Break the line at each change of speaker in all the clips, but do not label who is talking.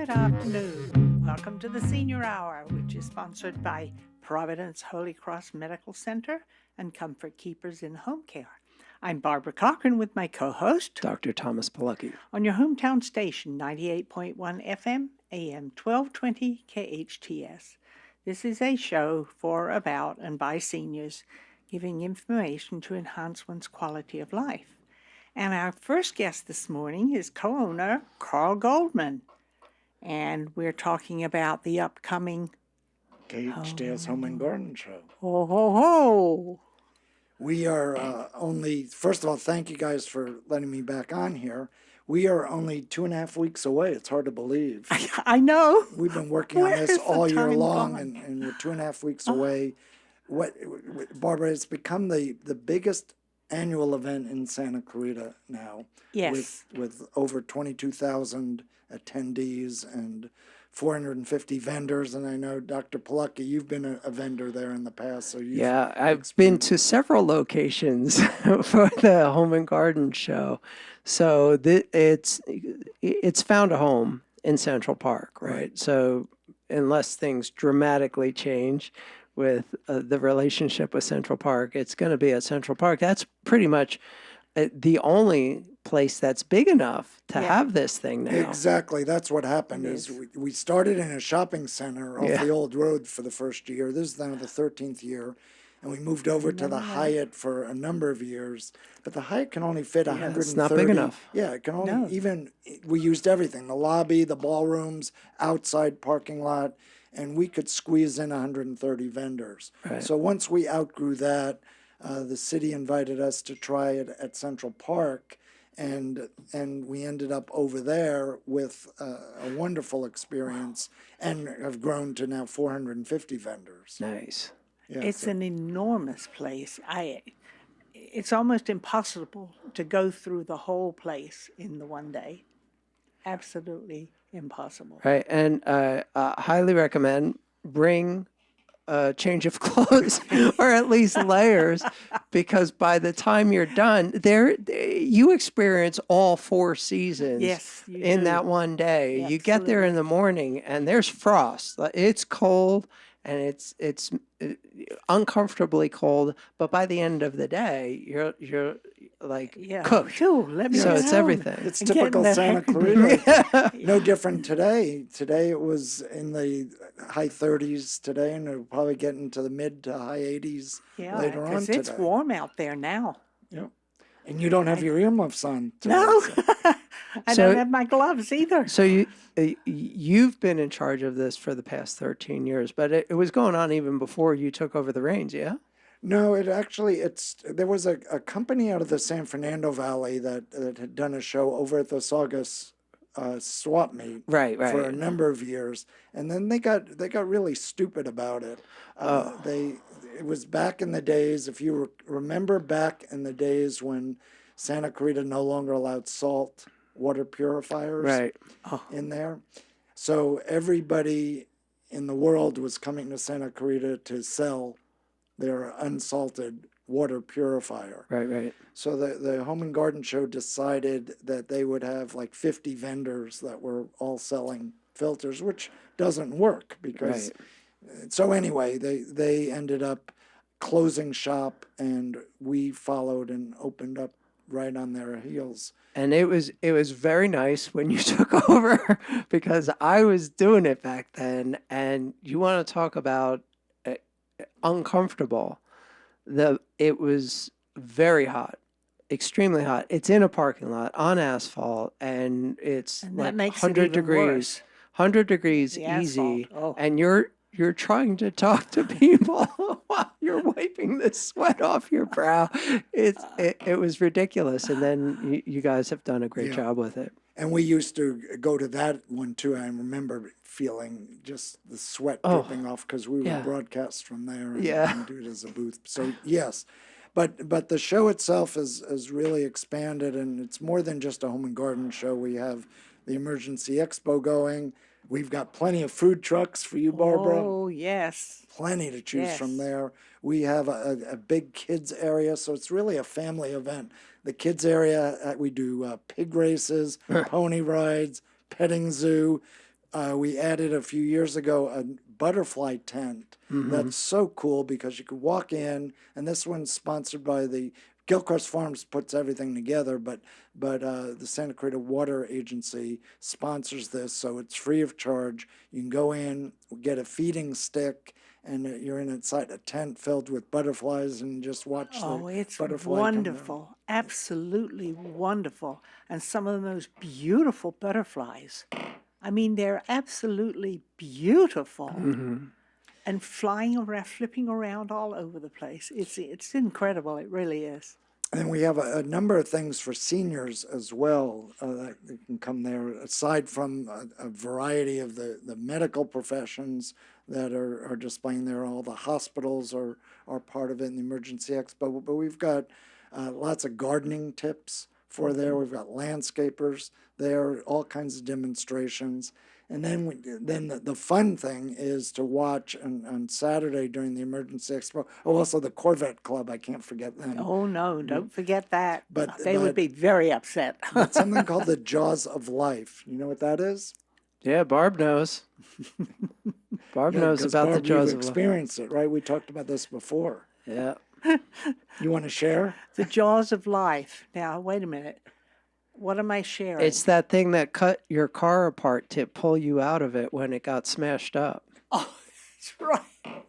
Good afternoon. Welcome to the Senior Hour, which is sponsored by Providence Holy Cross Medical Center and Comfort Keepers in Home Care. I'm Barbara Cochran with my co-host,
Dr. Thomas Polucki.
on your hometown station, 98.1 FM, AM 1220 KHTS. This is a show for, about, and by seniors, giving information to enhance one's quality of life. And our first guest this morning is co-owner Carl Goldman. And we're talking about the upcoming
KHTS Home and Garden Show.
Ho, ho, ho.
We are first of all, thank you guys for letting me back on here. We are only 2.5 weeks away. It's hard to believe.
I know.
We've been working on
Where
this
is the
all year
time
long,
gone?
and we're 2.5 weeks away. Barbara, it's become the biggest annual event in Santa Clarita now.
Yes.
With over 22,000 attendees and 450 vendors, and I know Dr. Polucki, you've been a vendor there in the past, so you've
I've been to several locations for the Home and Garden Show. So it's found a home in Central Park, right? So unless things dramatically change with the relationship with Central Park, it's going to be at Central Park. That's pretty much the only place that's big enough to have this thing now.
Exactly. That's what happened.
It is.
We started in a shopping center off the old road for the first year. This is now the 13th year. And we moved over to the Hyatt for a number of years. But the Hyatt can only fit 130.
It's not big enough.
Yeah, it can only, we used everything, the lobby, the ballrooms, outside parking lot, and we could squeeze in 130 vendors.
Right.
So once we outgrew that, the city invited us to try it at Central Park, and we ended up over there with a wonderful experience, and have grown to now 450 vendors.
Nice.
Yeah,
It's an enormous place. It's almost impossible to go through the whole place in the one day. Absolutely impossible.
Right. And highly recommend bring a change of clothes or at least layers, because by the time you're done, you experience all four seasons in
do.
that one day.
Yeah,
you get there in the morning and there's frost. It's cold and it's uncomfortably cold, but by the end of the day, you're like cooked.
Phew, let me
So
get
it's
home.
everything.
It's
And getting
typical
the
Santa
heck-
Clarita. No different today. Today it was in the high 30s today, and it'll probably get into the mid to high 80s
Yeah,
later on
because
today.
it's warm out there now.
Yep. And you don't have your earmuffs on today.
No,
so-
I
So-
don't have my gloves either.
So you've been in charge of this for the past 13 years, but it was going on even before you took over the reins, yeah?
No, there was a company out of the San Fernando Valley that had done a show over at the Saugus swap meet
Right.
for a number of years, and then they got really stupid about it. It was back in the days, if you remember back in the days when Santa Clarita no longer allowed salt water purifiers in there. So everybody in the world was coming to Santa Clarita to sell their unsalted water purifier.
Right.
So the Home and Garden Show decided that they would have like 50 vendors that were all selling filters, which doesn't work because. So anyway, they ended up closing shop, and we followed and opened up right on their heels.
And it was very nice when you took over, because I was doing it back then, and you want to talk about uncomfortable. It was very hot, extremely hot. It's in a parking lot on asphalt, and it's
And
like
that makes it
100
even
degrees,
worse.
100 degrees
The
easy,
asphalt. Oh.
and you're trying to talk to people while you're wiping the sweat off your brow. It was ridiculous, and then you guys have done a great job with it.
And we used to go to that one too. I remember feeling just the sweat dripping off because we would broadcast from there and do it as a booth. So yes, but the show itself has really expanded, and it's more than just a home and garden show. We have the Emergency Expo going. We've got plenty of food trucks for you, Barbara.
Oh, yes.
Plenty to choose from there. We have a big kids area, so it's really a family event. The kids area, we do pig races, pony rides, petting zoo, we added a few years ago a butterfly tent. That's so cool because you could walk in, and this one's sponsored by the Gilchrist Farms puts everything together, but the Santa Clarita Water Agency sponsors this, so it's free of charge. You can go in, get a feeding stick, and you're inside a tent filled with butterflies and just watch
Oh,
the
it's
butterfly come down.
wonderful. Absolutely wonderful. And some of the most beautiful butterflies. I mean, they're absolutely beautiful. And flying around, flipping around all over the place. It's incredible. It really is.
And we have a number of things for seniors as well that can come there, aside from a variety of the medical professions that are displaying there. All the hospitals are part of it in the Emergency Expo. But we've got lots of gardening tips for there. We've got landscapers there, all kinds of demonstrations. And then the fun thing is to watch on Saturday during the Emergency Expo. Oh, also the Corvette Club. I can't forget them.
Oh, no, don't forget that.
But-
They would
but-
be very upset.
But something called the Jaws of Life. You know what that is?
Yeah, Barb knows. Barb knows
'Cause
about the
Barb,
jaws
you've
of life.
experienced it, right? We talked about this before.
Yeah.
You want to share?
The jaws of life. Now, wait a minute. What am I sharing?
It's that thing that cut your car apart to pull you out of it when it got smashed up.
Oh, that's right.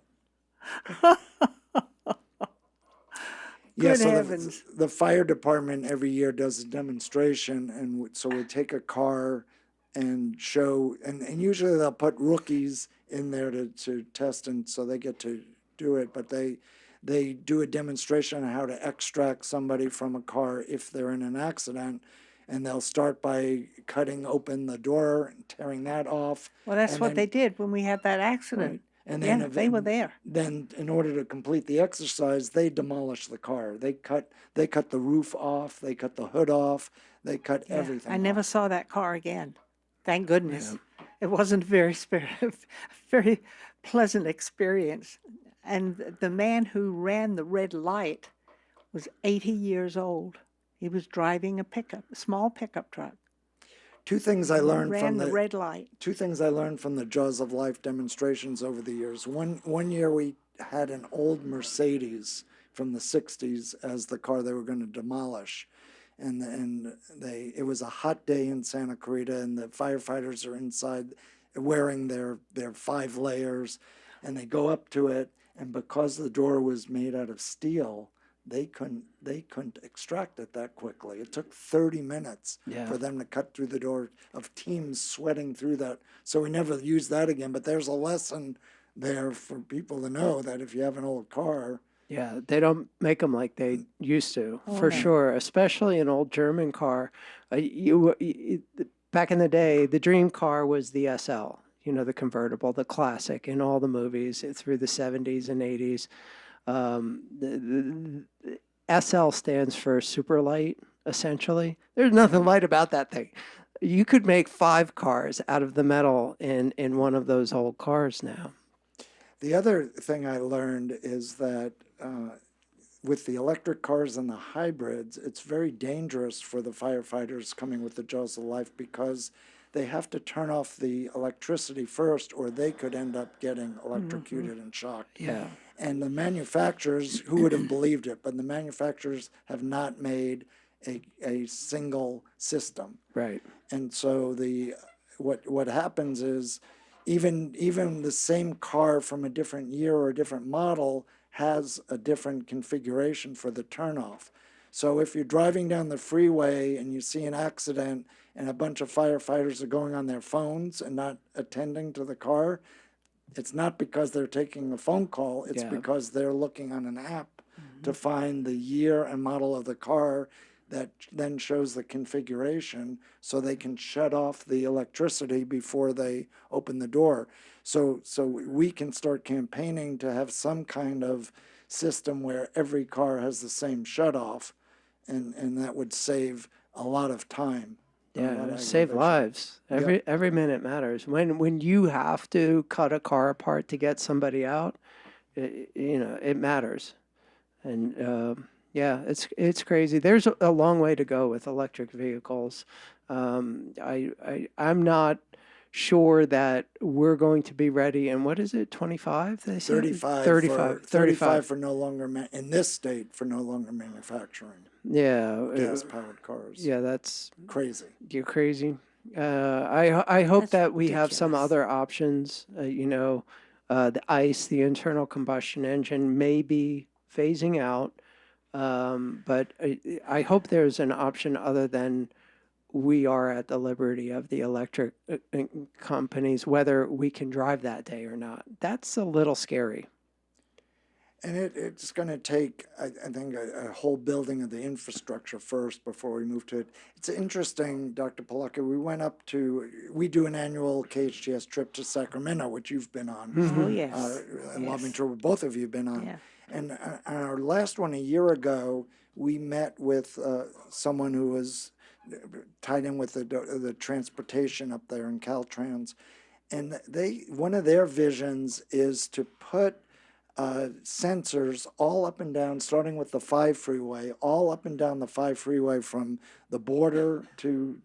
Good
so
heavens.
the fire department every year does a demonstration, and so we take a car and show, and usually they'll put rookies in there to test, and so they get to do it, but they do a demonstration on how to extract somebody from a car if they're in an accident, and they'll start by cutting open the door and tearing that off.
Well, that's
and
what
then-
they did when we had that accident.
Right. And
Yeah,
then
they were there.
Then, in order to complete the exercise, they demolish the car. They cut the roof off. They cut the hood off. They cut
Yeah,
everything.
I never
off.
saw that car again. Thank goodness. It wasn't a very pleasant experience. And the man who ran the red light was 80 years old. He was driving a small pickup truck.
Two things I learned
Ran
from
the red light.
Two things I learned from the Jaws of Life demonstrations over the years. One year we had an old Mercedes from the '60s as the car they were going to demolish, and it was a hot day in Santa Clarita, and the firefighters are inside wearing their 5 layers, and they go up to it, and because the door was made out of steel, they couldn't extract it that quickly. It took 30 minutes
Yeah.
for them to cut through the door, of teams sweating through that. So we never used that again. But there's a lesson there for people to know that if you have an old car,
Yeah, they don't make them like they used to,
Oh,
for
no.
sure. Especially an old German car. Back in the day, the dream car was the SL. You know, the convertible, the classic in all the movies through the 70s and 80s. The SL stands for super light, essentially. There's nothing light about that thing. You could make 5 cars out of the metal in one of those old cars now.
the other thing I learned is that with the electric cars and the hybrids, it's very dangerous for the firefighters coming with the Jaws of Life because they have to turn off the electricity first, or they could end up getting electrocuted and shocked.
Yeah.
And the manufacturers, who would have believed it, but the manufacturers have not made a single system.
Right.
And so what happens is even the same car from a different year or a different model has a different configuration for the turnoff. So if you're driving down the freeway and you see an accident and a bunch of firefighters are going on their phones and not attending to the car, it's not because they're taking a phone call, it's
Yeah.
because they're looking on an app to find the year and model of the car that then shows the configuration so they can shut off the electricity before they open the door. So we can start campaigning to have some kind of system where every car has the same shut off, and that would save a lot of time. a lot
Yeah,
of
save
aggravation.
lives. Every minute matters. When you have to cut a car apart to get somebody out, it matters. And yeah, it's crazy. There's a long way to go with electric vehicles. I'm not sure that we're going to be ready. And what is it, 25? They said
35 for no longer in this state for no longer manufacturing
Yeah,
gas powered cars.
yeah, that's
Crazy.
you're crazy. I hope
That's
that we have some
ridiculous.
other options. The ICE, the internal combustion engine, may be phasing out, but I hope there's an option other than we are at the liberty of the electric companies, whether we can drive that day or not. That's a little scary.
And it's going to take, I think, a whole building of the infrastructure first before we move to it. It's interesting, Dr. Polucki, we do an annual KHTS trip to Sacramento, which you've been on,
Oh, yes.
and
Yes.
Loving both of you have been on.
Yeah.
And on our last one a year ago, we met with someone who was tied in with the transportation up there in Caltrans. And one of their visions is to put sensors all up and down, starting with the 5 freeway, all up and down the 5 freeway from the border to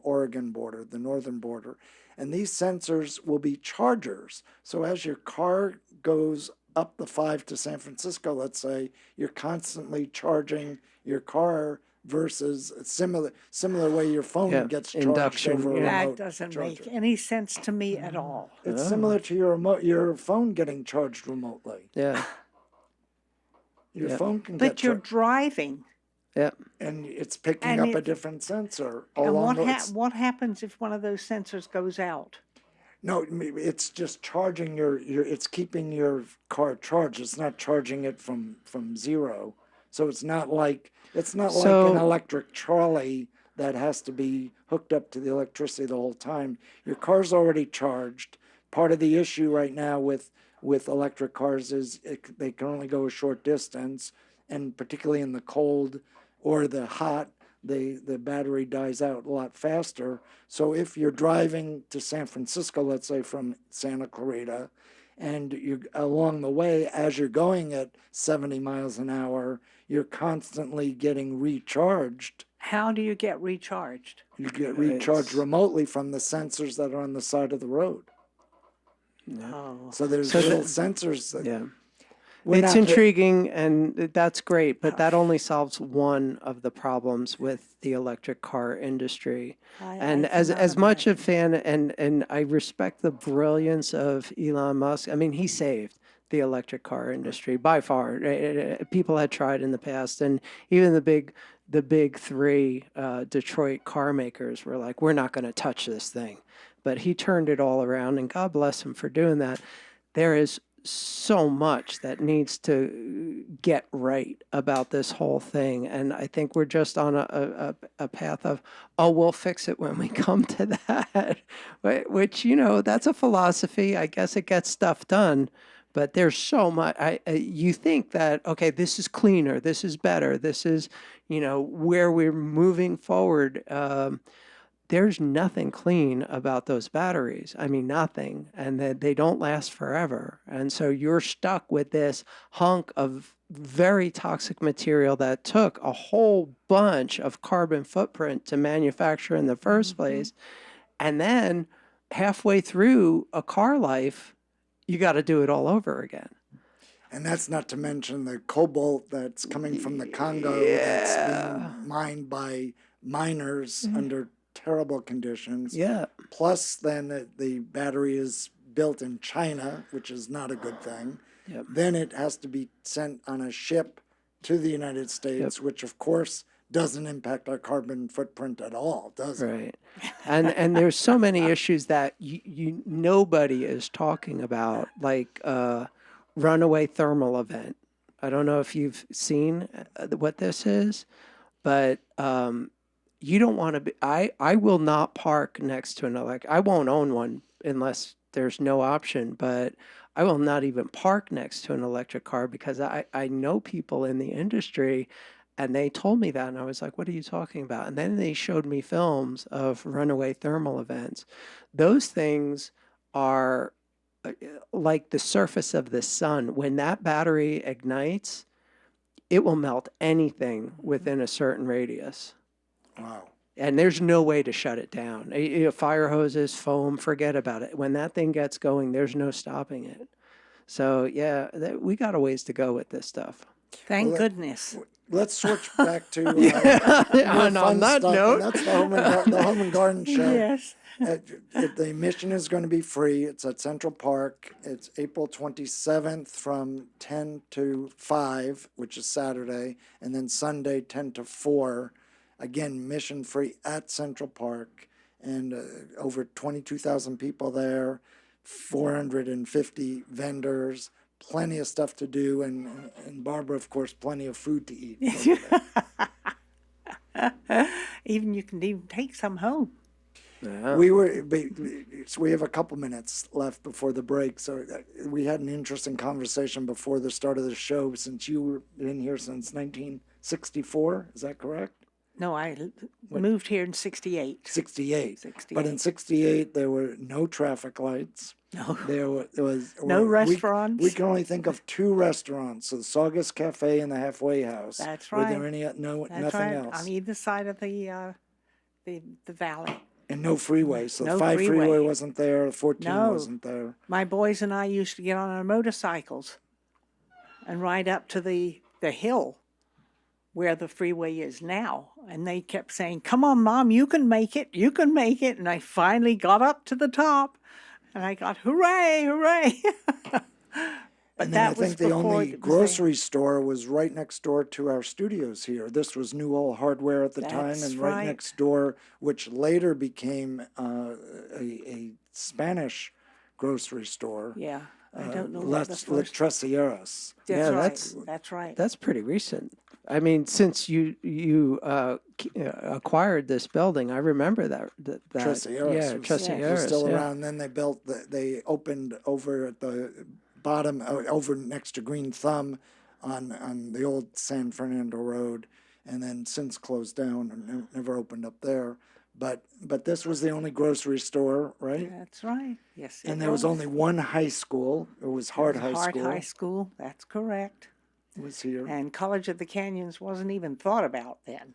Oregon border, the northern border. And these sensors will be chargers. So as your car goes up the 5 to San Francisco, let's say, you're constantly charging your car versus a similar way your phone
Yeah,
gets charged
induction,
over a
yeah.
remote
That doesn't
charger.
make any sense to me at all.
It's similar to your phone getting charged remotely.
Yeah,
Your
Yeah.
phone can
But
get
you're
charged,
driving.
yeah.
and it's picking
And
up a
it-
different sensor
And
along
what happens if one of those sensors goes out?
No, it's just charging it's keeping your car charged. It's not charging it from zero. So it's not like an electric trolley that has to be hooked up to the electricity the whole time. Your car's already charged. Part of the issue right now with electric cars is they can only go a short distance, and particularly in the cold or the hot, the battery dies out a lot faster. So if you're driving to San Francisco, let's say from Santa Clarita, and you along the way, as you're going at 70 miles an hour, you're constantly getting recharged.
How do you get recharged?
You get recharged
It's-
remotely from the sensors that are on the side of the road.
Oh,
So there's
So
little
the-
sensors that
Yeah.
we're
It's
not-
intriguing, and that's great, but that only solves one of the problems with the electric car industry. And
I
as
cannot
much a
imagine.
fan, and I respect the brilliance of Elon Musk. I mean, he saved the electric car industry by far. People had tried in the past, and even the big three Detroit car makers were like, "We're not going to touch this thing." But he turned it all around, and God bless him for doing that. There is so much that needs to get right about this whole thing. And I think we're just on a path of, oh, we'll fix it when we come to that, which, that's a philosophy. I guess it gets stuff done, but there's so much. You think that, okay, this is cleaner, this is better, this is, where we're moving forward. There's nothing clean about those batteries. I mean, nothing. And they don't last forever. And so you're stuck with this hunk of very toxic material that took a whole bunch of carbon footprint to manufacture in the first place. And then halfway through a car life, you got to do it all over again.
And that's not to mention the cobalt that's coming from the Congo that's being mined by miners under terrible conditions.
Yeah.
Plus, then the battery is built in China, which is not a good thing.
Yep.
Then it has to be sent on a ship to the United States, which of course doesn't impact our carbon footprint at all, does it?
Right. And there's so many issues that nobody is talking about, like runaway thermal event. I don't know if you've seen what this is, but you don't want to be. I will not park next to an electric. I won't own one unless there's no option, but I will not even park next to an electric car because I know people in the industry, and they told me that, and I was like, what are you talking about? And then they showed me films of runaway thermal events. Those things are like the surface of the sun. When that battery ignites, it will melt anything within a certain radius.
Wow.
And there's no way to shut it down. Fire hoses, foam, forget about it. When that thing gets going, there's no stopping it. So yeah, we got a ways to go with this stuff.
Thank
Well,
goodness.
Let's switch back to more
And on
fun
that
stuff.
note,
And that's the Home and Garden Show.
Yes.
The admission is going to be free. It's at Central Park. It's April 27th from 10 to 5, which is Saturday, and then Sunday 10 to 4. Again, mission free at Central Park, and over 22,000 people there, 450 vendors, plenty of stuff to do, and Barbara, of course, plenty of food to eat.
Even you can even take some home.
yeah.
We have a couple minutes left before the break, so we had an interesting conversation before the start of the show. Since you were in here since 1964, is that correct?
No, I moved here in 68.
68.
68.
But in 68, there were no traffic lights.
No.
There was
No restaurants.
We can only think of 2 restaurants: so the Saugus Cafe and the Halfway House.
That's
Were
right.
there any? No,
That's
nothing
right.
else.
On either side of the valley.
And no freeway. So
No
the 5 freeway
freeway.
wasn't there. The 14
No.
wasn't there.
My boys and I used to get on our motorcycles and ride up to the hill where the freeway is now. And they kept saying, "Come on, Mom, you can make it. You can make it." And I finally got up to the top and I got, hooray, hooray. But
And then
that
I
was
think the
before
only
it was
grocery store was right next door to our studios here. This was New Old Hardware at the time,
That's
and right
right.
next door, which later became a Spanish grocery store.
Yeah, I don't know what the
Let's
first.
Treceros.
That's
Yeah,
right. That's right.
That's pretty recent. I mean, since you acquired this building, I remember that.
Treceros
Yeah,
was
Treceros.
still
yeah.
around. Then they opened over at the bottom, over next to Green Thumb on the old San Fernando Road, and then since closed down and never opened up there. But this was the only grocery store, right?
That's right. Yes, it
And there was only one high school. It was Hart High
Hart
School.
High School. That's correct.
Was here.
And College of the Canyons wasn't even thought about then.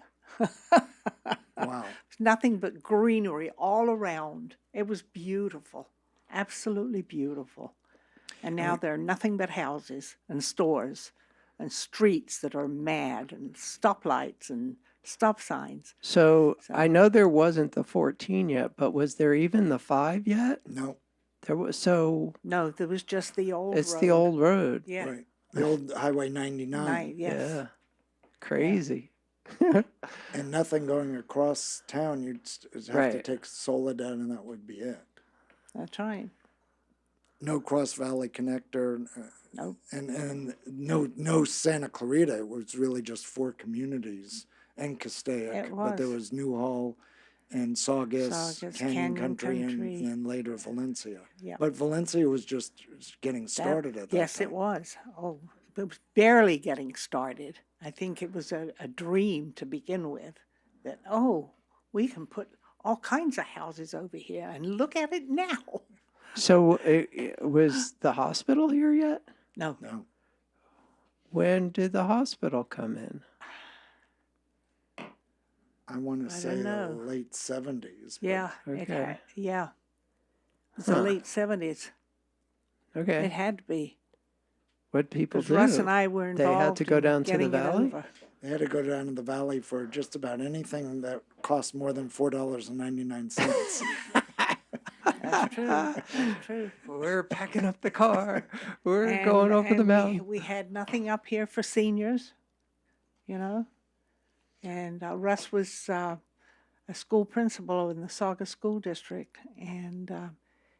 Wow.
Nothing but greenery all around. It was beautiful, absolutely beautiful. And now there are nothing but houses and stores and streets that are mad and stoplights and stop signs.
So I know there wasn't the 14 yet, but was there even the 5 yet?
No.
There was. So
No, there was just the old
it's
road.
the old road.
Yeah.
Right. The old Highway 99.
Yes.
Yeah. Crazy.
And nothing going across town. You'd have to
Right.
take Soledad, and that would be it.
That's right.
No Cross Valley connector,
Nope.
and no Santa Clarita. It was really just 4 communities and Castaic.
It
But there
was.
was Newhall and Saugus,
Saugus,
Canyon
Canyon
Country,
Country.
and then later Valencia.
Yeah.
But Valencia was just getting started at that
Yes,
time.
it was. Oh, it was barely getting started. I think it was a dream to begin with that, oh, we can put all kinds of houses over here and look at it now.
So was the hospital here yet?
No,
No.
When did the hospital come in?
I want to
I
say
don't
the
know.
late 70s. but
yeah,
Okay.
yeah. It was the
Huh.
late 70s. It
Okay.
had to be.
What people
Because
do?
Russ and I were
They
involved
had to go
in
down to the
getting it
valley?
over.
They had to go down to the valley for just about anything that cost more than $4.99.
That's true. That's true.
We're packing up the car. We're
And-
going over the
and
mountain.
We had nothing up here for seniors, you know. And Russ was a school principal in the Saugus School District, and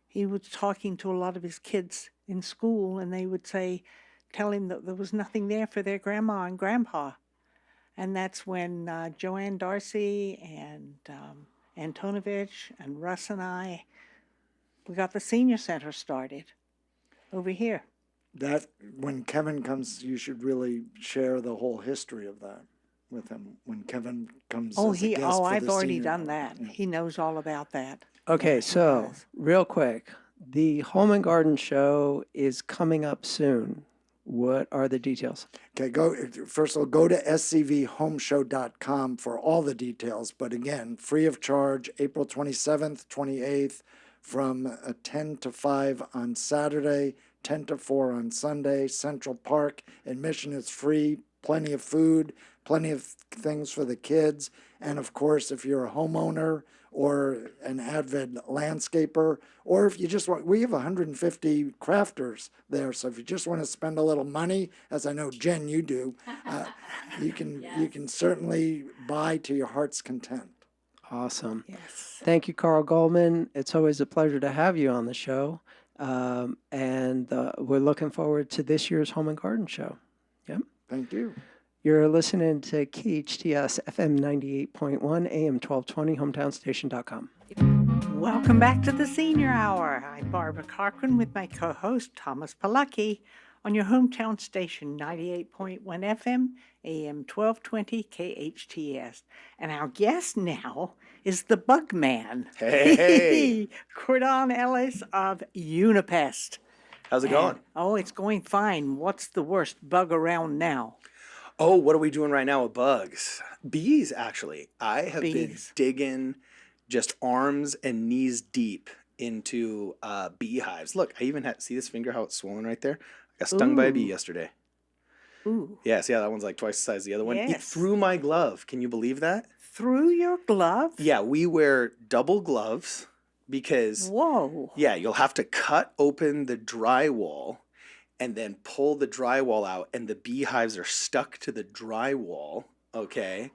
he was talking to a lot of his kids in school, and they would tell him that there was nothing there for their grandma and grandpa. And that's when Joanne Darcy and Antonovich and Russ and I, we got the senior center started over here.
That when Kevin comes, you should really share the whole history of that with him. When Kevin comes, as a guest for
I've
the
already
senior-
done that.
Yeah.
He knows all about that.
Okay,
he
so
does.
real quick, the Home and Garden Show is coming up soon. What are the details?
Okay, first of all, go to scvhomeshow.com for all the details. But again, free of charge, April 27th, 28th, from 10 to 5 on Saturday, 10 to 4 on Sunday, Central Park. Admission is free, plenty of food, plenty of things for the kids. And of course, if you're a homeowner or an avid landscaper, or if you just want, we have 150 crafters there. So if you just want to spend a little money, as I know, Jen, you do, you can certainly buy to your heart's content.
Awesome.
Yes.
Thank you, Carl Goldman. It's always a pleasure to have you on the show. And we're looking forward to this year's Home and Garden Show. Yep.
Thank you.
You're listening to KHTS FM 98.1 AM 1220 hometownstation.com.
Welcome back to the Senior Hour. I'm Barbara Cochran with my co-host Thomas Polucki on your hometown station 98.1 FM AM 1220 KHTS. And our guest now is the Bug Man.
Hey.
Cordon Ellis of Unipest.
How's it going?
Oh, it's going fine. What's the worst bug around now?
Oh, what are we doing right now with bugs? Bees, actually. I have been
Bees.
digging just arms and knees deep into beehives. Look, I even had, see this finger, how it's swollen right there? I got stung by a bee
Ooh.
yesterday.
Ooh.
Yeah, see how that one's like twice the size of the other one? It
Yes.
through my glove. Can you believe that?
Through your glove?
Yeah, we wear double gloves because,
Whoa.
yeah, you'll have to cut open the drywall and then pull the drywall out, and the beehives are stuck to the drywall, okay?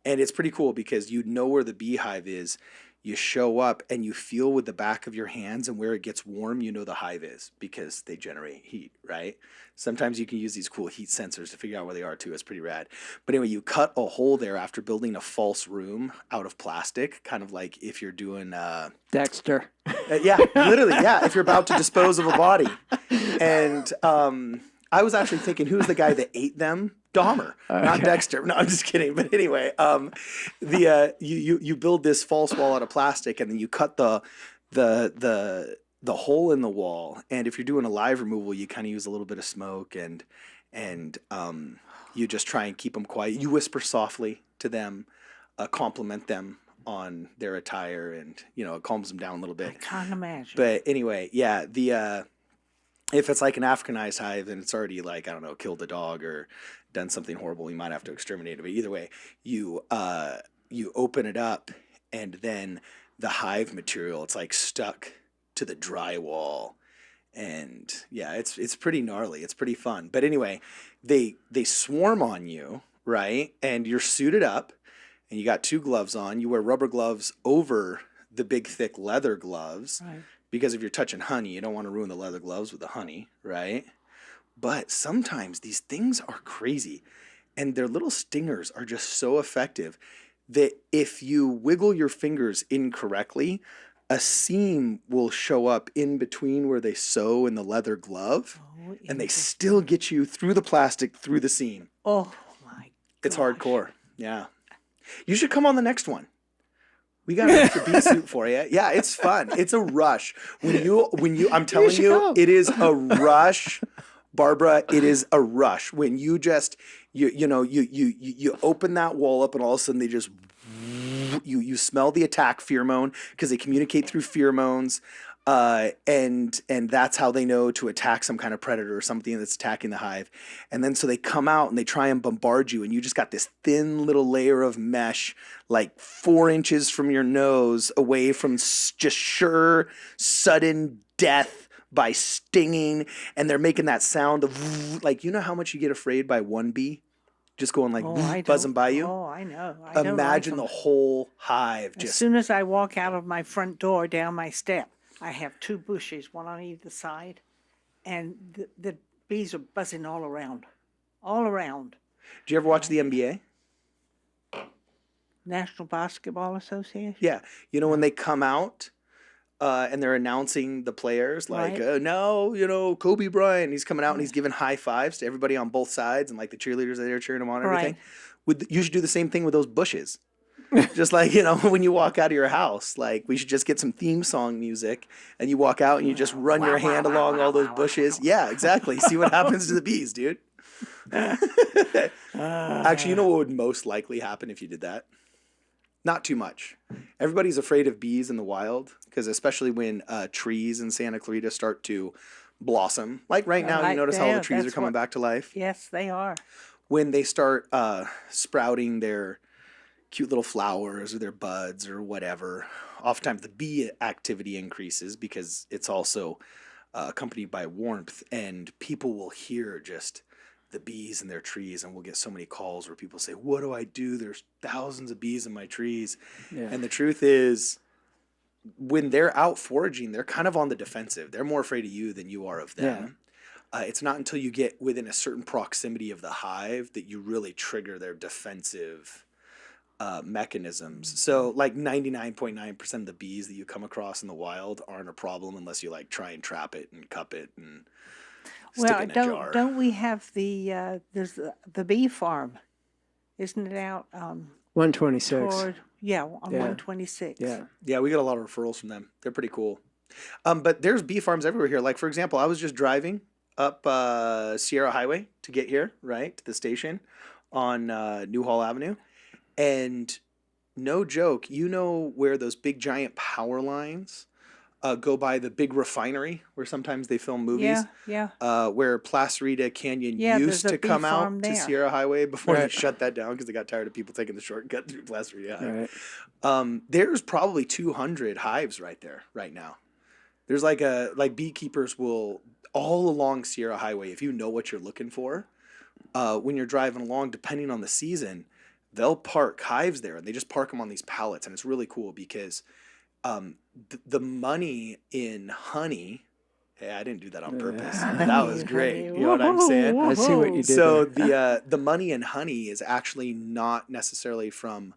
And it's pretty cool because you know where the beehive is. You show up and you feel with the back of your hands, and where it gets warm, you know the hive is because they generate heat, right? Sometimes you can use these cool heat sensors to figure out where they are too. It's pretty rad. But anyway, you cut a hole there after building a false room out of plastic, kind of like if you're doing
Dexter.
yeah, literally, yeah, if you're about to dispose of a body. And I was actually thinking, who's the guy that ate them? Dahmer, not Dexter. No, I'm just kidding. But anyway, you build this false wall out of plastic, and then you cut the hole in the wall. And if you're doing a live removal, you kind of use a little bit of smoke, and you just try and keep them quiet. You whisper softly to them, compliment them on their attire, and it calms them down a little bit.
I can't imagine.
But anyway, yeah, if it's like an Africanized hive and it's already like, I don't know, killed a dog or done something horrible, you might have to exterminate it. But either way, you open it up, and then the hive material, it's like stuck to the drywall. And yeah, it's pretty gnarly. It's pretty fun. But anyway, they swarm on you, right? And you're suited up, and you got 2 gloves on. You wear rubber gloves over the big thick leather gloves.
Right.
Because if you're touching honey, you don't want to ruin the leather gloves with the honey, right? But sometimes these things are crazy, and their little stingers are just so effective that if you wiggle your fingers incorrectly, a seam will show up in between where they sew in the leather glove, and they still get you through the plastic, through the seam.
Oh, my
It's
gosh.
hardcore. Yeah. You should come on the next one. We got an extra bee suit for you. Yeah, it's fun. It's a rush. When you I'm telling
should
you,
go.
it is a rush. Barbara, it is a rush. When you just you open that wall up, and all of a sudden they just you smell the attack pheromone, because they communicate through pheromones. And that's how they know to attack some kind of predator or something that's attacking the hive. And then so they come out and they try and bombard you, and you just got this thin little layer of mesh, like 4 inches from your nose away from just sure sudden death by stinging. And they're making that sound of like, how much you get afraid by one bee just going like
I
buzzing
don't-
by you?
Oh, I know. I don't
Imagine
like
the
'em.
whole hive
As
just
soon as I walk out of my front door down my step, I have 2 bushes, one on either side, and the bees are buzzing all around. All around.
Do you ever watch the NBA?
National Basketball Association?
Yeah. When they come out and they're announcing the players, like,
Right.
no, Kobe Bryant, he's coming out and he's giving high fives to everybody on both sides, and like the cheerleaders are there cheering him on and everything.
Right.
You should do the same thing with those bushes. Just like, you know, when you walk out of your house, like we should just get some theme song music and you walk out and you just run your hand along all those bushes. Yeah, exactly. See what happens to the bees, dude. Actually, you know what would most likely happen if you did that? Not too much. Everybody's afraid of bees in the wild because especially when trees in Santa Clarita start to blossom. Like right now, you notice how all the trees are coming back to life.
Yes, they are.
When they start sprouting their cute little flowers or their buds or whatever, oftentimes the bee activity increases because it's also accompanied by warmth, and people will hear just the bees in their trees, and we'll get so many calls where people say, what do I do? There's thousands of bees in my trees.
Yeah.
And the truth is, when they're out foraging, they're kind of on the defensive. They're more afraid of you than you are of them. It's not until you get within a certain proximity of the hive that you really trigger their defensive mechanisms. So like 99.9% of the bees that you come across in the wild aren't a problem unless you like try and trap it and cup it and stick it in a jar.
Don't we have there's the bee farm, isn't it out
126.
on 126?
Yeah, we get a lot of referrals from them. They're pretty cool. But there's bee farms everywhere here. Like, for example, I was just driving up Sierra Highway to get here, right, to the station on Newhall Avenue. And no joke, you know where those big giant power lines go by the big refinery where sometimes they film movies? Where Placerita Canyon used to come out to Sierra Highway before they shut that down because they got tired of people taking the shortcut through Placerita Highway. Right. There's probably 200 hives right there right now. There's like beekeepers will all along Sierra Highway, if you know what you're looking for, when you're driving along, depending on the season, they'll park hives there, and they just park them on these pallets, and it's really cool because the money in honey. Hey, I didn't do that on purpose. That was great. You know what I'm saying?
I see what you did.
So the money in honey is actually not necessarily from,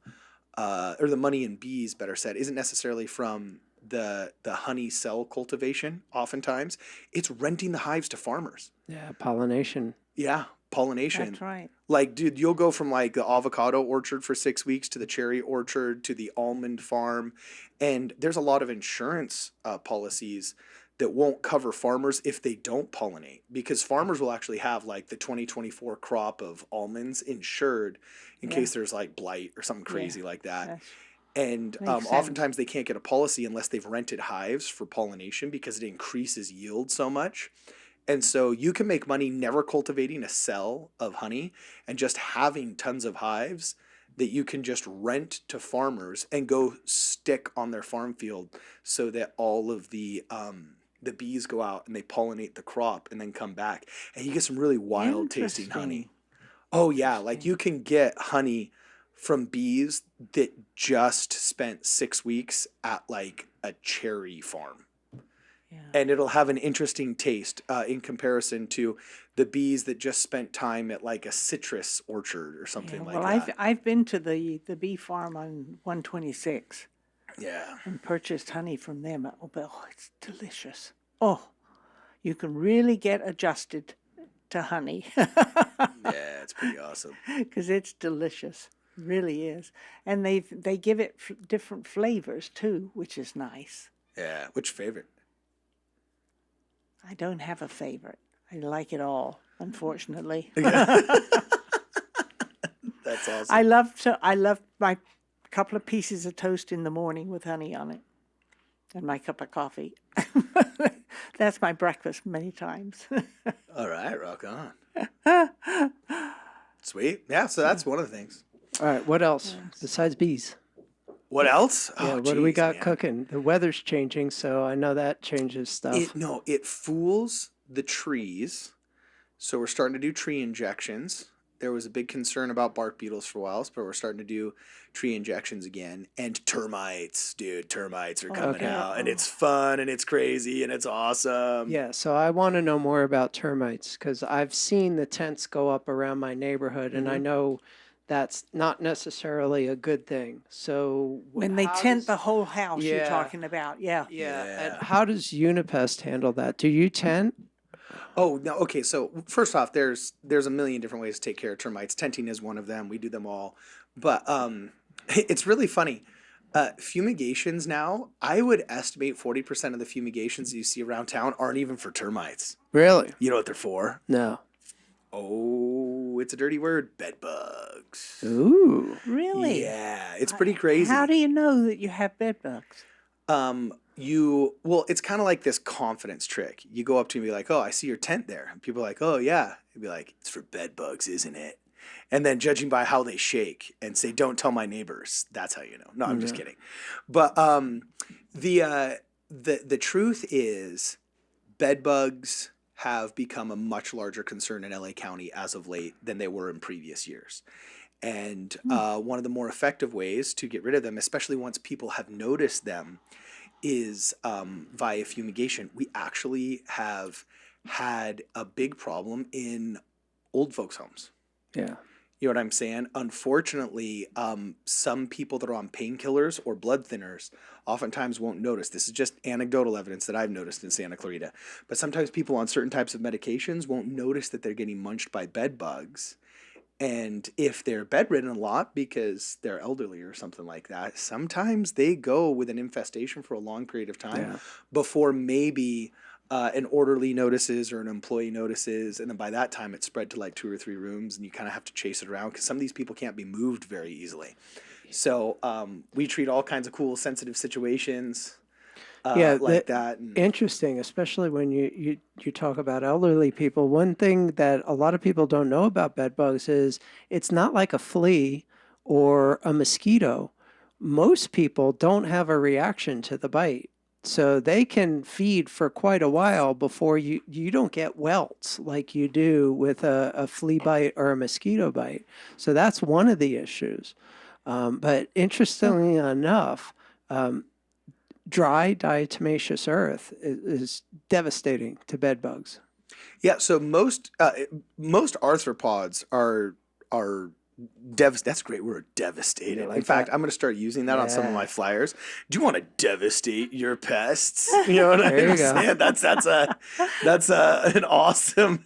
or the money in bees, better said, isn't necessarily from the honey cell cultivation. Oftentimes, it's renting the hives to farmers.
Yeah, pollination.
Yeah, pollination.
That's right.
Like, dude, you'll go from like the avocado orchard for 6 weeks to the cherry orchard to the almond farm. And there's a lot of insurance policies that won't cover farmers if they don't pollinate, because farmers will actually have like the 2024 crop of almonds insured in case there's like blight or something crazy like that. And oftentimes they can't get a policy unless they've rented hives for pollination because it increases yield so much. And so you can make money never cultivating a cell of honey and just having tons of hives that you can just rent to farmers and go stick on their farm field so that all of the bees go out and they pollinate the crop and then come back. And you get some really wild tasting honey. Oh yeah, like you can get honey from bees that just spent 6 weeks at like a cherry farm. Yeah. And it'll have an interesting taste in comparison to the bees that just spent time at like a citrus orchard or something like that.
I've been to the bee farm on 126.
Yeah.
And purchased honey from them. Oh, it's delicious. Oh, you can really get adjusted to honey.
Yeah, it's pretty awesome.
Because it's delicious. It really is. And they give it different flavors too, which is nice.
Yeah. Which favorite?
I don't have a favorite. I like it all, unfortunately.
That's awesome.
I love my couple of pieces of toast in the morning with honey on it and my cup of coffee. That's my breakfast many times.
All right, rock on. Sweet. Yeah, so that's one of the things.
All right, what else besides bees?
What else?
Yeah, what do we got cooking? The weather's changing, so I know that changes stuff.
It fools the trees. So we're starting to do tree injections. There was a big concern about bark beetles for a while, but we're starting to do tree injections again. And termites, dude, termites are coming out. And it's fun, and it's crazy, and it's awesome.
Yeah, so I want to know more about termites, because I've seen the tents go up around my neighborhood, and I know that's not necessarily a good thing. So
when they tent the whole house, you're talking about,
Yeah. And how does Unipest handle that? Do you tent?
Oh, no. Okay. So first off, there's a million different ways to take care of termites. Tenting is one of them. We do them all. But It's really funny. Fumigations now, I would estimate 40% of the fumigations you see around town aren't even for termites.
Really?
You know what they're for?
No.
Oh, it's a dirty word. Bed bugs.
Ooh.
Really?
Yeah, it's pretty crazy.
How do you know that you have bed bugs?
Well, it's kind of like this confidence trick. You go up to me and be like, "Oh, I see your tent there." And people are like, "Oh, yeah." You'd be like, "It's for bed bugs, isn't it?" And then judging by how they shake and say, "Don't tell my neighbors," that's how you know. No, I'm just kidding. But the truth is, bed bugs have become a much larger concern in LA County as of late than they were in previous years. And one of the more effective ways to get rid of them, especially once people have noticed them, is via fumigation. We actually have had a big problem in old folks' homes.
Yeah.
You know what I'm saying? Unfortunately, some people that are on painkillers or blood thinners oftentimes won't notice. This is just anecdotal evidence that I've noticed in Santa Clarita. But sometimes people on certain types of medications won't notice that they're getting munched by bed bugs. And if they're bedridden a lot because they're elderly or something like that, sometimes they go with an infestation for a long period of time before maybe an orderly notices or an employee notices. And then by that time, it's spread to like 2 or 3 rooms and you kind of have to chase it around because some of these people can't be moved very easily. So we treat all kinds of cool, sensitive situations like that. And
Interesting, especially when you talk about elderly people. One thing that a lot of people don't know about bed bugs is it's not like a flea or a mosquito. Most people don't have a reaction to the bite. So they can feed for quite a while before you don't get welts like you do with a flea bite or a mosquito bite. So that's one of the issues. But interestingly enough, dry diatomaceous earth is devastating to bed bugs.
yeah, so most arthropods are that's a great word, devastating.
like
In fact,
that?
I'm going to start using that on some of
Yeah.
my flyers. Do you want to devastate your pests? You know what
There you
I'm
go.
saying? That's an awesome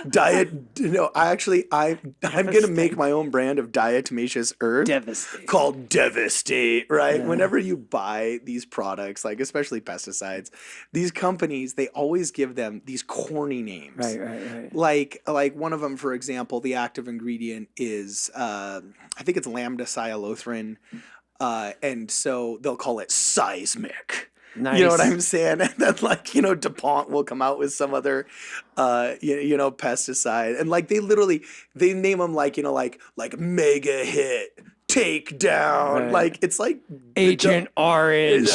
diet. I'm going to make my own brand of diatomaceous earth
Devastating.
called Devastate, right? Whenever you buy these products, like especially pesticides, these companies, they always give them these corny names.
Right.
Like one of them, for example, the active ingredient is I think it's lambda cyhalothrin, and so they'll call it seismic.
Nice.
You know what I'm saying? And then DuPont will come out with some other pesticide, and they name them like mega hit, take down,
Right.
like it's like
Agent Orange.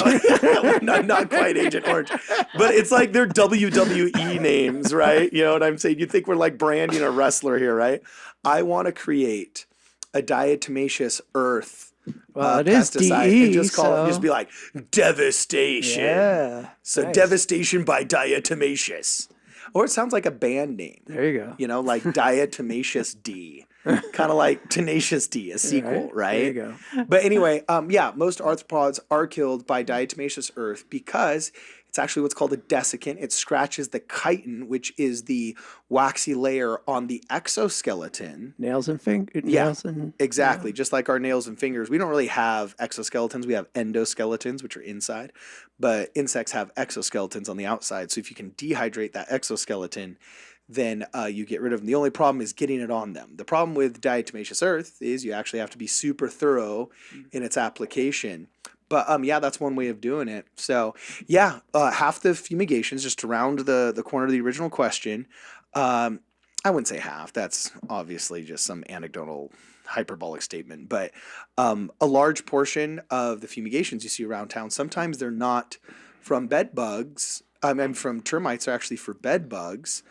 not quite Agent Orange, but it's like they're WWE names, right? You know what I'm saying? You think we're like branding a wrestler here, right? I want to create a diatomaceous earth
Well, it is
pesticide
DE,
and just call it,
so-
just be like devastation.
Yeah.
So
nice.
devastation by diatomaceous. Or it sounds like a band name.
There you go.
You know, like Diatomaceous D. Kind of like Tenacious D, a sequel, right?
There you go.
But anyway, most arthropods are killed by diatomaceous earth because it's actually what's called a desiccant. It scratches the chitin, which is the waxy layer on the exoskeleton.
Nails and fingers.
Yeah,
Nails and
exactly. Just like our nails and fingers. We don't really have exoskeletons. We have endoskeletons, which are inside. But insects have exoskeletons on the outside. So if you can dehydrate that exoskeleton, then you get rid of them. The only problem is getting it on them. The problem with diatomaceous earth is you actually have to be super thorough in its application. But that's one way of doing it. So half the fumigations, just to round the corner of the original question, I wouldn't say half. That's obviously just some anecdotal hyperbolic statement. But a large portion of the fumigations you see around town, sometimes they're not from bed bugs. And from termites, are actually for bed bugs.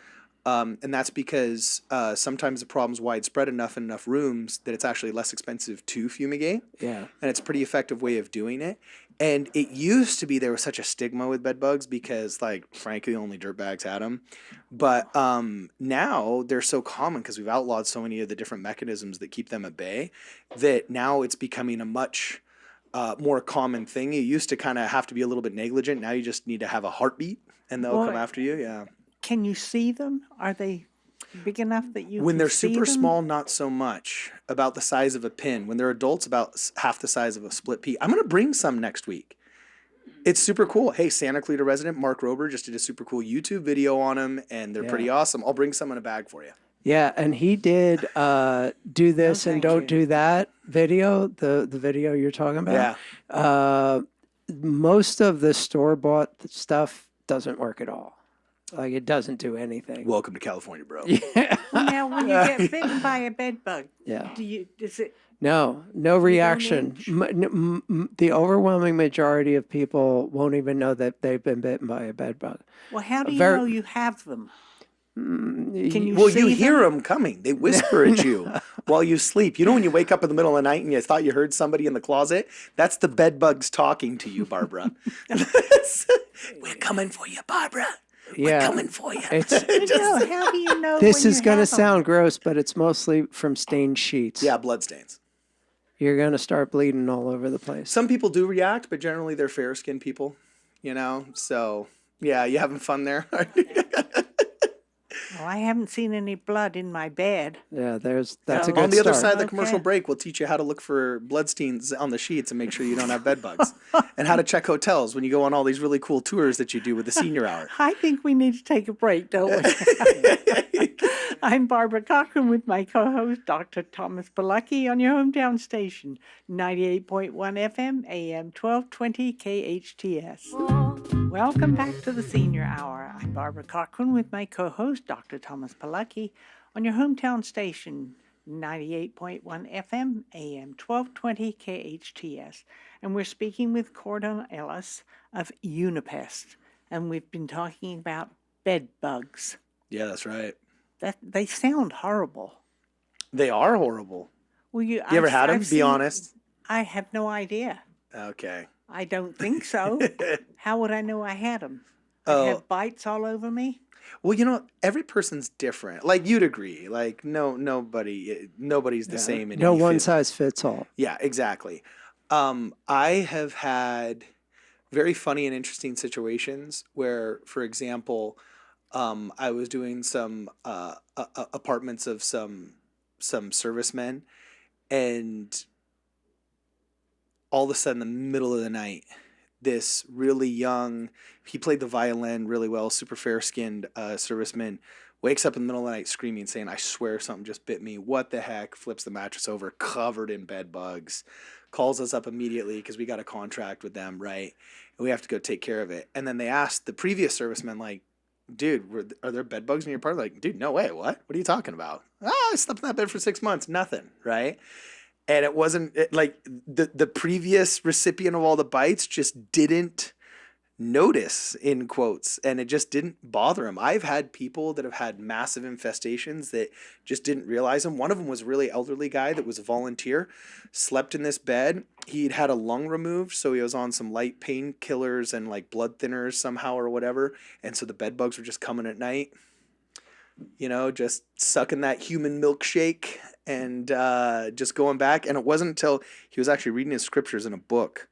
And that's because sometimes the problem's widespread enough in enough rooms that it's actually less expensive to fumigate.
Yeah.
And it's a pretty effective way of doing it. And it used to be there was such a stigma with bed bugs because, like, frankly, only dirtbags had them. But now they're so common because we've outlawed so many of the different mechanisms that keep them at bay that now it's becoming a much more common thing. You used to kind of have to be a little bit negligent. Now you just need to have a heartbeat and they'll come after you. Yeah.
Can you see them? Are they Big enough that you
When
can
they're
see
super
them?
small, not so much. About the size of a pin. When they're adults, about half the size of a split pea. I'm going to bring some next week. It's super cool. Hey, Santa Clarita resident Mark Rober just did a super cool YouTube video on them, and they're pretty awesome. I'll bring some in a bag for you.
Yeah, and he did do this and
thank
don't
you.
do that video, the video you're talking about.
Yeah.
Most of the store-bought stuff doesn't work at all. Like, it doesn't do anything.
Welcome to California, bro.
Well, now, when you get bitten by a bed bug,
Yeah.
does it?
No reaction.
itch?
The overwhelming majority of people won't even know that they've been bitten by a bed bug.
Well, how do you
Very-
know you have them? Can you
Well,
see
you hear
them?
them coming. They whisper at you while you sleep. You know when you wake up in the middle of the night and you thought you heard somebody in the closet? That's the bed bugs talking to you, Barbara. We're coming for you, Barbara. We're
Yeah.
coming for you.
It's
No, how do you know?
This
when
is
you
going to
have 'em?
sound gross, but it's mostly from stained sheets.
Yeah, bloodstains.
You're going to start bleeding all over the place.
Some people do react, but generally they're fair-skinned people, you know? So, yeah, you having fun there?
Well, I haven't seen any blood in my bed.
Yeah, that's a
So-
good
On the other
start.
side of the commercial
Okay.
break, we'll teach you how to look for bloodstains on the sheets and make sure you don't have bed bugs. And how to check hotels when you go on all these really cool tours that you do with the senior hour.
I think we need to take a break, don't we? I'm Barbara Cochran with my co-host, Dr. Thomas Polucki, on your hometown station, 98.1 FM, AM 1220 KHTS. Welcome back to the Senior Hour. I'm Barbara Cochran with my co-host, Dr. Thomas Polucki, on your hometown station, 98.1 FM, AM 1220 KHTS. And we're speaking with Cordon Ellis of Unipest. And we've been talking about bed bugs.
Yeah, that's right.
They sound horrible.
They are horrible.
Well,
You ever had them? Be honest.
I have no idea.
Okay.
I don't think so. How would I know I had them?
Oh.
I'd have bites all over me.
Well, you know, every person's different. Like you'd agree. Like nobody's the same in
No
any
one
fit-
size fits all.
Yeah, exactly. I have had very funny and interesting situations where, for example, I was doing some apartments of some servicemen, and all of a sudden, in the middle of the night, this really young, he played the violin really well, super fair-skinned serviceman, wakes up in the middle of the night screaming, saying, "I swear something just bit me. What the heck?" Flips the mattress over, covered in bed bugs. Calls us up immediately because we got a contract with them, right? And we have to go take care of it. And then they asked the previous serviceman, like, "Dude, are there bed bugs in your apartment?" Like, "Dude, no way. What are you talking about?" I slept in that bed for 6 months. Nothing, right? And it wasn't like the previous recipient of all the bites just didn't notice, in quotes, and it just didn't bother him. I've had people that have had massive infestations that just didn't realize them. One of them was a really elderly guy that was a volunteer, slept in this bed. He'd had a lung removed, so he was on some light painkillers and like blood thinners somehow or whatever, and so the bed bugs were just coming at night. You know, just sucking that human milkshake and just going back. And it wasn't until he was actually reading his scriptures in a book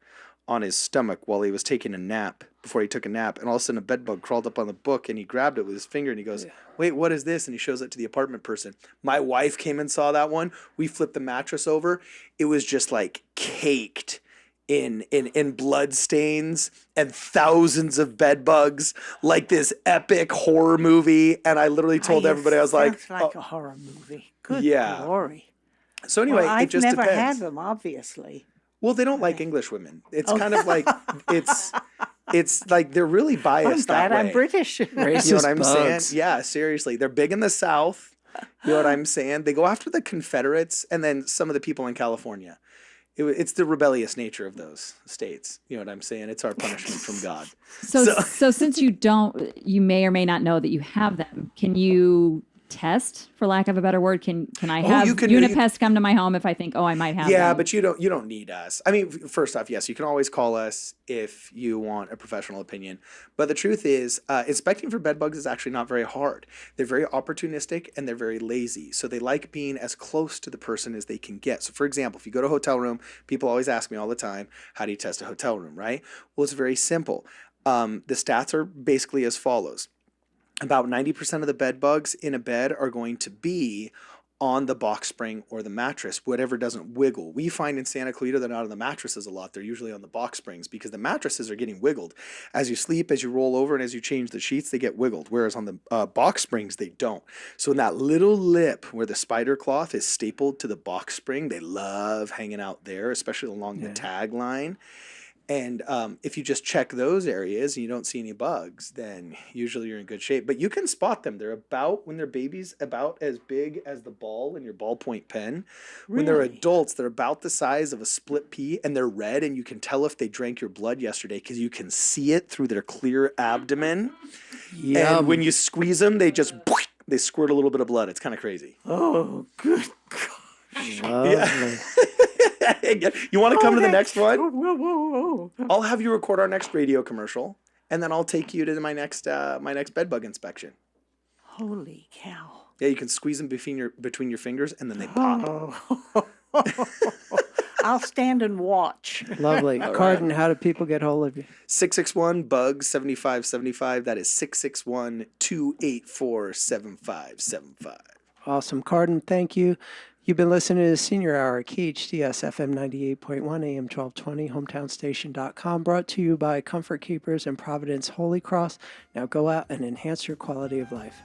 on his stomach while he was taking a nap, before he took a nap, and all of a sudden a bed bug crawled up on the book and he grabbed it with his finger and he goes, "Wait, what is this?" And he shows it to the apartment person. My wife came and saw that one. We flipped the mattress over. It was just like caked in blood stains and thousands of bed bugs, like this epic horror movie. And I literally told
yes,
everybody, I was like,
sounds like
"Oh."
a horror movie. Good
Yeah.
glory.
So anyway,
Well,
it
I've
just
never
depends.
had them, obviously.
Well, they don't like English women. It's kind of like it's like they're really
I'm
biased
glad
that way.
I'm British.
You know
Racist
what I'm
bugs.
saying? Yeah, seriously. They're big in the South. You know what I'm saying? They go after the Confederates and then some of the people in California. It's the rebellious nature of those states. You know what I'm saying? It's our punishment from God.
So since you may or may not know that you have them, can you test, for lack of a better word? Can I have
you can-
Unipest come to my home if I think, I might have
Yeah,
them?
but you don't need us. I mean, first off, yes, you can always call us if you want a professional opinion. But the truth is, inspecting for bed bugs is actually not very hard. They're very opportunistic and they're very lazy. So they like being as close to the person as they can get. So for example, if you go to a hotel room, people always ask me all the time, "How do you test a hotel room?" Right? Well, it's very simple. The stats are basically as follows. about 90% of the bed bugs in a bed are going to be on the box spring or the mattress, whatever doesn't wiggle. We find in Santa Clarita they're not on the mattresses a lot. They're usually on the box springs because the mattresses are getting wiggled. As you sleep, as you roll over, and as you change the sheets, they get wiggled. Whereas on the box springs, they don't. So in that little lip where the spider cloth is stapled to the box spring, they love hanging out there, especially along the tag line. And if you just check those areas and you don't see any bugs, then usually you're in good shape. But you can spot them. They're about, when they're babies, about as big as the ball in your ballpoint pen. When they're
Really?
adults, they're about the size of a split pea, and they're red, and you can tell if they drank your blood yesterday because you can see it through their clear abdomen. And when you squeeze them, they just they squirt a little bit of blood. It's kind of crazy.
Oh, good gosh.
Lovely.
You want to come to the next
Whoa,
one?
whoa, whoa, whoa.
I'll have you record our next radio commercial, and then I'll take you to my next bed bug inspection.
Holy cow.
Yeah, you can squeeze them between your fingers, and then they pop.
Oh. I'll stand and watch.
Lovely. Carden, how do people get hold of you?
661-BUG-7575. That is 661-284-7575.
Awesome. Carden, thank you. You've been listening to the Senior Hour at KHTS FM 98.1 AM 1220, hometownstation.com, brought to you by Comfort Keepers and Providence Holy Cross. Now go out and enhance your quality of life.